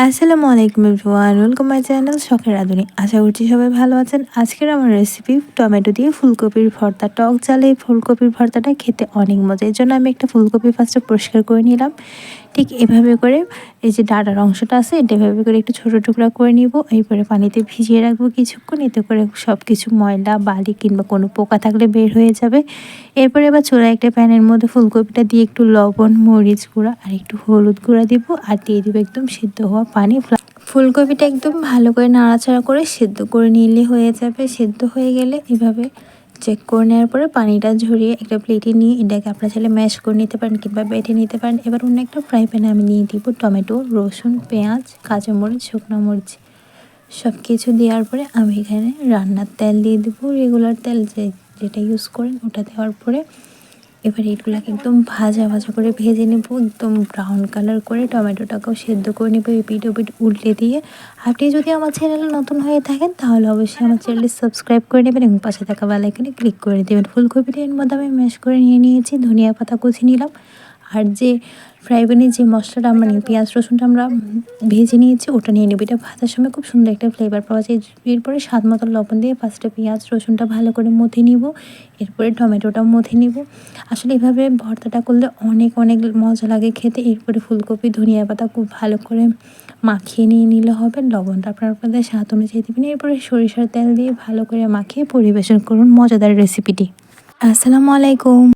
আসসালামু আলাইকুম everyone, welcome my channel শখের রাঁধুনি। আশা করছি সবাই ভালো আছেন। আজকের আমার রেসিপি টমেটো দিয়ে ফুলকপির ভর্তা। টক ঝালে এই ফুলকপির ভর্তাটা খেতে অনেক মজা। এর জন্য আমি একটা ফুলকপি ফার্স্টে পরিষ্কার করে নিলাম। ঠিক এভাবে করে এই যে ডাঁটার অংশটা আছে এটা এভাবে করে একটু ছোটো টুকরা করে নিব। এরপরে পানিতে ভিজিয়ে রাখবো কিছুক্ষণ, এতে করে সব কিছু ময়লা বালি কিংবা কোনো পোকা থাকলে বের হয়ে যাবে। এরপরে এবার চুলায় একটা প্যানের মধ্যে ফুলকপিটা দিয়ে একটু লবণ, মরিচ গুঁড়া আর একটু হলুদ গুঁড়া দিব, আর দিয়ে দিব একদম সিদ্ধ হওয়া পানি। ফুলকপিটা একদম ভালো করে নাড়াচাড়া করে সেদ্ধ করে নিলে হয়ে যাবে। সেদ্ধ হয়ে গেলে এভাবে চেক করে নেওয়ার পরে পানিটা ঝরিয়ে একটা প্লেটে নিয়ে এটাকে আপনার চাইলে ম্যাশ করে নিতে পারেন কিংবা বেটে নিতে পারেন। এবার অন্য একটা ফ্রাই প্যানে আমি নিয়ে দিব টমেটো, রসুন, পেঁয়াজ, কাঁচামরিচ, শুকনো মরিচ সব কিছু দেওয়ার পরে আমি এখানে রান্নার তেল দিয়ে দেবো, রেগুলার তেল যেটা ইউজ করেন ওটা দেওয়ার পরে এবার এগুলোকে একদম ভাজা ভাজা করে ভেজে নেব, একদম ব্রাউন কালার করে। টমেটোটাকেও সেদ্ধ করে নেব এপিট ওপিট উল্টে দিয়ে। আপনি যদি আমার চ্যানেলে নতুন হয়ে থাকেন তাহলে অবশ্যই আমার চ্যানেলটি সাবস্ক্রাইব করে নেবেন এবং পাশে থাকা বেল আইকনে ক্লিক করে দেবেন। ফুলকপিটা এর মধ্যে আমি ম্যাশ করে নিয়ে নিয়েছি, ধনিয়া পাতা কুচি নিলাম, আর যে ফ্রাই প্যানে যে মশলাটা আমরা পেঁয়াজ রসুনটা আমরা ভেজে নিয়েছি ওটা নিয়ে নেব। এটা ভাজার সময় খুব সুন্দর একটা ফ্লেভার পাওয়া যায়। এরপরে স্বাদ মতো লবণ দিয়ে ফার্স্টে পেঁয়াজ রসুনটা ভালো করে মথে নিব, এরপরে টমেটোটাও মথে নিব। আসলে এভাবে ভর্তাটা করলে অনেক অনেক মজা লাগে খেতে। এরপরে ফুলকপি ধনিয়া পাতা খুব ভালো করে মাখিয়ে নিয়ে নিলে হবে। লবণটা আপনাদের স্বাদ অনুযায়ী দেবেন। এরপরে সরিষার তেল দিয়ে ভালো করে মাখিয়ে পরিবেশন করুন মজাদার রেসিপিটি। আসসালামু আলাইকুম।